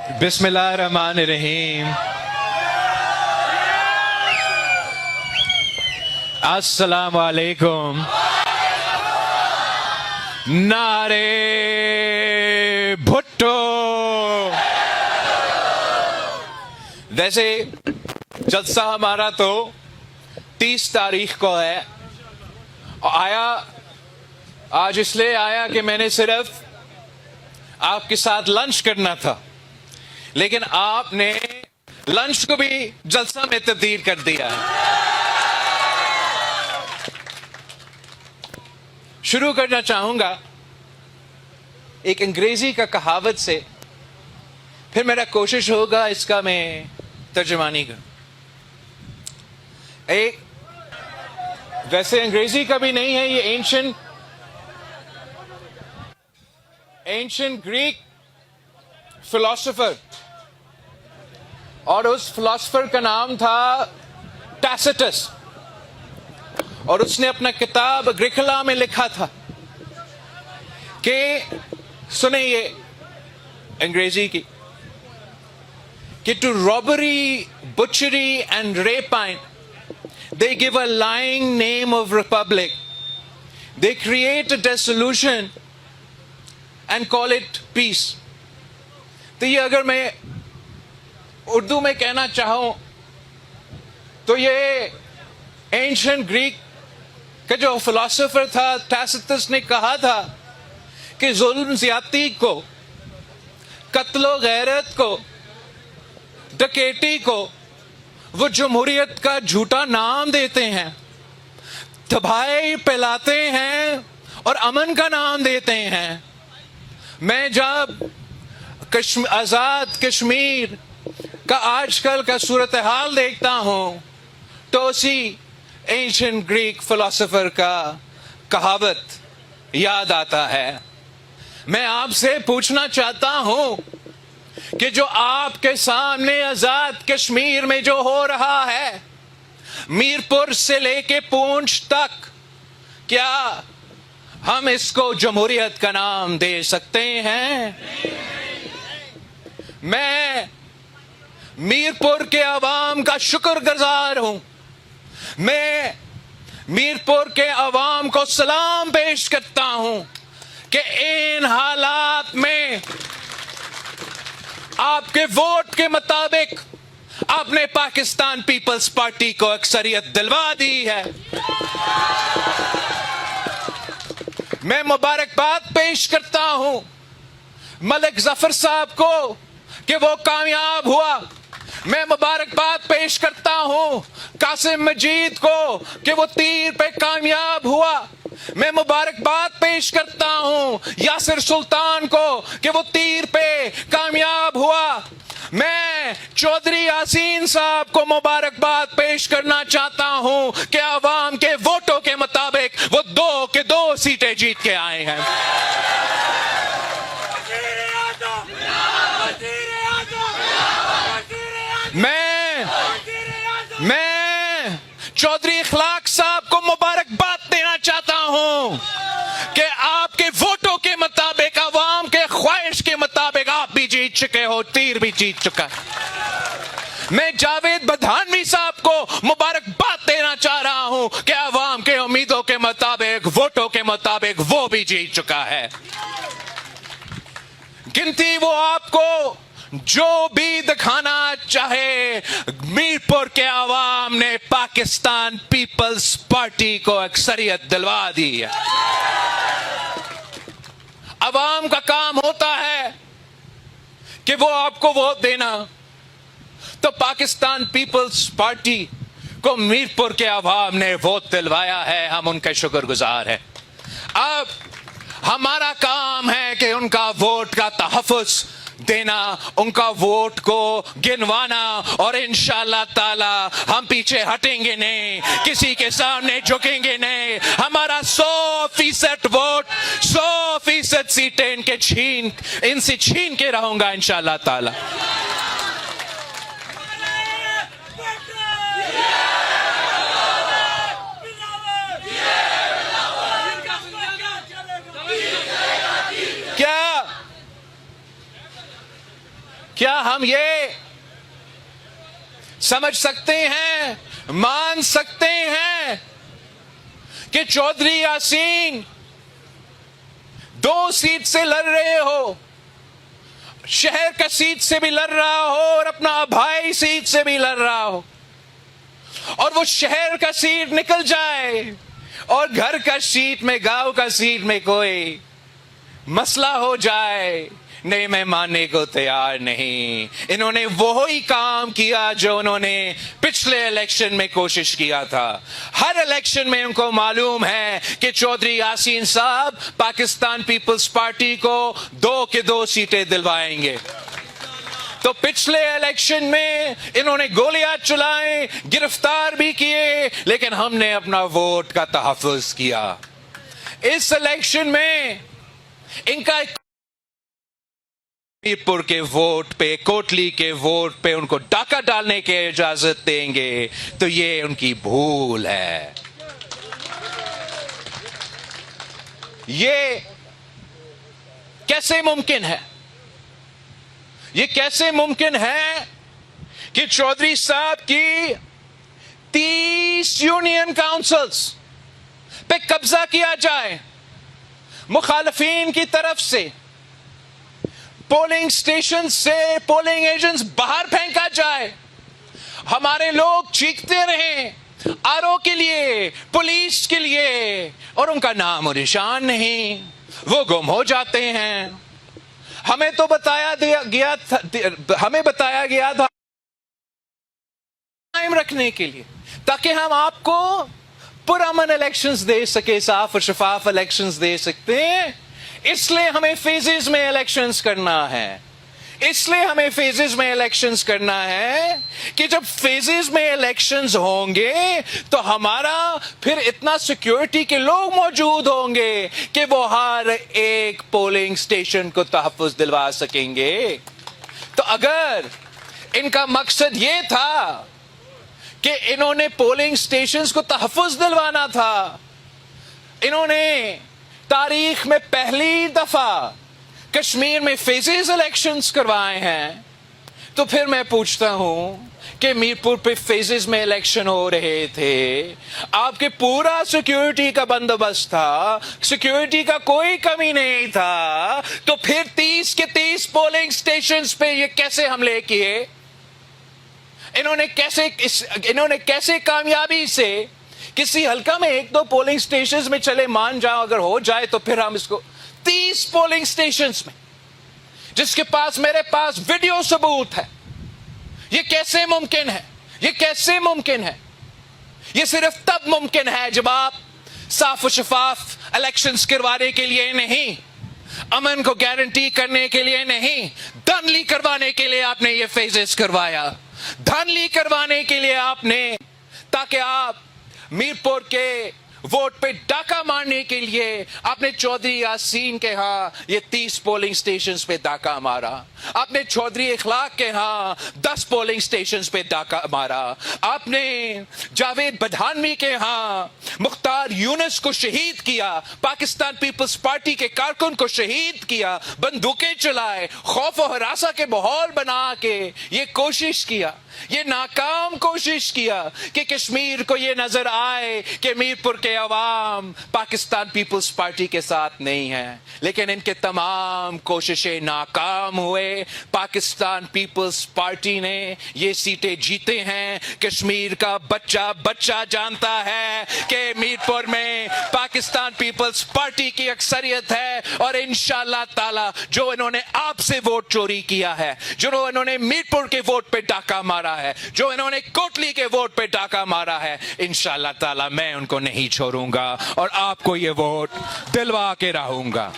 بسم اللہ الرحمن الرحیم. السلام علیکم. نعرے بھٹو. ویسے جلسہ ہمارا تو 30 تاریخ کو ہے. آج اس لیے آیا کہ میں نے صرف آپ کے ساتھ لنچ کرنا تھا، لیکن آپ نے لنچ کو بھی جلسہ میں تبدیل کر دیا ہے. شروع کرنا چاہوں گا ایک انگریزی کا کہاوت سے، پھر میرا کوشش ہوگا اس کا میں ترجمانی کروں. ویسے انگریزی کا بھی نہیں ہے، یہ اینشنٹ گریک فلاسفر، اور اس فلاسفر کا نام تھا ٹیسیٹس، اور اس نے اپنا کتاب اگریکولا میں لکھا تھا کہ سنیں یہ انگریزی کی کہ ٹو رابری بچری اینڈ ریپائن they give a lying name of republic, they create a dissolution and call it peace. تو یہ اگر میں اردو میں کہنا چاہوں تو یہ اینشنٹ گریک کا جو فلاسفر تھا ٹیسیٹس نے کہا تھا کہ ظلم زیادتی کو، قتل و غیرت کو، ڈکیٹی کو وہ جمہوریت کا جھوٹا نام دیتے ہیں، تباہی پھیلاتے ہیں اور امن کا نام دیتے ہیں. میں جب آزاد کشمیر کا آج کل کا صورتحال دیکھتا ہوں تو اسی اینشنٹ گریک فلاسفر کا کہاوت یاد آتا ہے. میں آپ سے پوچھنا چاہتا ہوں کہ جو آپ کے سامنے آزاد کشمیر میں جو ہو رہا ہے، میر پور سے لے کے پونچھ تک، کیا ہم اس کو جمہوریت کا نام دے سکتے ہیں؟ میں میر پور کے عوام کا شکر گزار ہوں. میں میر پور کے عوام کو سلام پیش کرتا ہوں کہ ان حالات میں آپ کے ووٹ کے مطابق آپ نے پاکستان پیپلز پارٹی کو اکثریت دلوا دی ہے. میں مبارکباد پیش کرتا ہوں ملک ظفر صاحب کو کہ وہ کامیاب ہوا. میں مبارکباد پیش کرتا ہوں قاسم مجید کو کہ وہ تیر پہ کامیاب ہوا. میں مبارکباد پیش کرتا ہوں یاسر سلطان کو کہ وہ تیر پہ کامیاب ہوا. میں چودھری یاسین صاحب کو مبارکباد پیش کرنا چاہتا ہوں کہ عوام کے ووٹوں کے مطابق وہ 2 کے 2 سیٹیں جیت کے آئے ہیں. میں چودھری اخلاق صاحب کو مبارکباد دینا چاہتا ہوں کہ آپ کے ووٹوں کے مطابق، عوام کے خواہش کے مطابق آپ بھی جیت چکے ہو، تیر بھی جیت چکا. میں جاوید بدھانوی صاحب کو مبارکباد دینا چاہ رہا ہوں کہ عوام کے امیدوں کے مطابق، ووٹوں کے مطابق وہ بھی جیت چکا ہے. گنتی وہ آپ کو جو بھی دکھانا چاہے، میر پور کے عوام نے پاکستان پیپلز پارٹی کو اکثریت دلوا دی ہے. عوام کا کام ہوتا ہے کہ وہ آپ کو ووٹ دینا، تو پاکستان پیپلز پارٹی کو میر پور کے عوام نے ووٹ دلوایا ہے، ہم ان کے شکر گزار ہیں. اب ہمارا کام ہے کہ ان کا ووٹ کا تحفظ دینا، ان کا ووٹ کو گنوانا، اور انشاءاللہ تعالی ہم پیچھے ہٹیں گے نہیں، کسی کے سامنے جھکیں گے نہیں. ہمارا 100% ووٹ، 100% سیٹیں ان سے چھین کے رہوں گا انشاءاللہ تعالی. کیا ہم یہ سمجھ سکتے ہیں، مان سکتے ہیں کہ چودھری یاسین 2 سیٹ سے لڑ رہے ہو، شہر کا سیٹ سے بھی لڑ رہا ہو اور اپنا بھائی سیٹ سے بھی لڑ رہا ہو، اور وہ شہر کا سیٹ نکل جائے اور گھر کا سیٹ میں، گاؤں کا سیٹ میں کوئی مسئلہ ہو جائے؟ نہیں، میں ماننے کو تیار نہیں۔ انہوں نے وہی کام کیا جو انہوں نے پچھلے الیکشن میں کوشش کیا تھا۔ ہر الیکشن میں ان کو معلوم ہے کہ چودھری یاسین صاحب پاکستان پیپلز پارٹی کو 2 کے 2 سیٹیں دلوائیں گے۔ تو پچھلے الیکشن میں انہوں نے گولیاں چلائیں، گرفتار بھی کیے، لیکن ہم نے اپنا ووٹ کا تحفظ کیا۔ اس الیکشن میں ان کا میر پور کے ووٹ پہ، کوٹلی کے ووٹ پہ ان کو ڈاکہ ڈالنے کی اجازت دیں گے تو یہ ان کی بھول ہے۔ یہ کیسے ممکن ہے؟ یہ کیسے ممکن ہے کہ چودھری صاحب کی 30 یونین کاؤنسلز پہ قبضہ کیا جائے مخالفین کی طرف سے، پولنگ سٹیشن سے پولنگ ایجنٹس باہر پھینکا جائے، ہمارے لوگ چیختے رہیں آر او کے لیے، پولیس کے لیے، اور ان کا نام و نشان نہیں، وہ گم ہو جاتے ہیں۔ ہمیں بتایا گیا تھا قائم رکھنے کے لیے، تاکہ ہم آپ کو پرامن الیکشنز دے سکے، صاف اور شفاف الیکشنز دے سکتے ہیں۔ اس لیے ہمیں فیزز میں الیکشنز کرنا ہے، اس لیے ہمیں فیزز میں الیکشنز کرنا ہے کہ جب فیزز میں الیکشنز ہوں گے تو ہمارا پھر اتنا سیکیورٹی کے لوگ موجود ہوں گے کہ وہ ہر ایک پولنگ سٹیشن کو تحفظ دلوا سکیں گے۔ تو اگر ان کا مقصد یہ تھا کہ انہوں نے پولنگ سٹیشنز کو تحفظ دلوانا تھا، انہوں نے تاریخ میں پہلی دفعہ کشمیر میں فیزز الیکشنز کروائے ہیں، تو پھر میں پوچھتا ہوں کہ میر پور پہ فیزز میں الیکشن ہو رہے تھے، آپ کے پورا سیکیورٹی کا بندوبست تھا، سیکیورٹی کا کوئی کمی نہیں تھا، تو پھر 30 کے 30 پولنگ سٹیشنز پہ یہ کیسے حملے کیے؟ انہوں نے کیسے کامیابی سے کسی حلقہ میں 1-2 پولنگ سٹیشنز میں چلے مان جاؤ، اگر ہو جائے تو پھر ہم اس کو 30 پولنگ سٹیشنز میں، جس کے پاس میرے پاس ویڈیو ثبوت ہے، یہ کیسے ممکن ہے؟ یہ کیسے ممکن ہے؟ یہ صرف تب ممکن ہے جب آپ صاف و شفاف الیکشنز کروانے کے لیے نہیں، امن کو گارنٹی کرنے کے لیے نہیں، دھاندلی کروانے کے لیے آپ نے یہ فیزز کروایا، دھاندلی کروانے کے لیے آپ نے، تاکہ آپ میر پور کے ووٹ پہ ڈاکہ مارنے کے لیے آپ نے چودھری یاسین کے ہاں یہ 30 پولنگ سٹیشنز پہ ڈاکہ مارا، آپ نے چودھری اخلاق کے ہاں 10 پولنگ سٹیشنز پہ ڈاکہ مارا، آپ نے جاوید بدھانوی کے ہاں مختار یونس کو شہید کیا، پاکستان پیپلز پارٹی کے کارکن کو شہید کیا، بندوقیں چلائے، خوف و ہراساں کے ماحول بنا کے یہ کوشش کیا، یہ ناکام کوشش کیا کہ کشمیر کو یہ نظر آئے کہ میر پور کے عوام پاکستان پیپلز پارٹی کے ساتھ نہیں ہیں، لیکن ان کے تمام کوششیں ناکام ہوئے۔ پاکستان پیپلز پارٹی نے یہ سیٹیں جیتے ہیں۔ کشمیر کا بچہ جانتا ہے کہ میر پور میں پاکستان پیپلز پارٹی کی اکثریت ہے، اور انشاءاللہ تعالی جو انہوں نے آپ سے ووٹ چوری کیا ہے، جو انہوں نے میر پور کے ووٹ پہ ڈاکہ مارا ہے، جو انہوں نے کوٹلی کے ووٹ پہ ڈاکہ مارا ہے، انشاءاللہ تعالی میں ان کو نہیں چھوڑوں گا اور آپ کو یہ ووٹ دلوا کے رہوں گا۔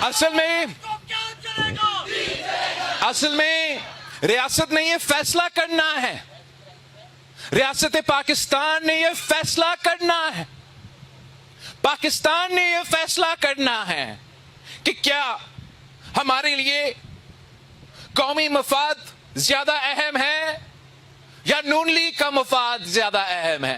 اصل میں ریاست نے یہ فیصلہ کرنا ہے، ریاست پاکستان نے یہ فیصلہ کرنا ہے، پاکستان نے یہ فیصلہ کرنا ہے کہ کیا ہمارے لیے قومی مفاد زیادہ اہم ہے یا نون لیگ کا مفاد زیادہ اہم ہے۔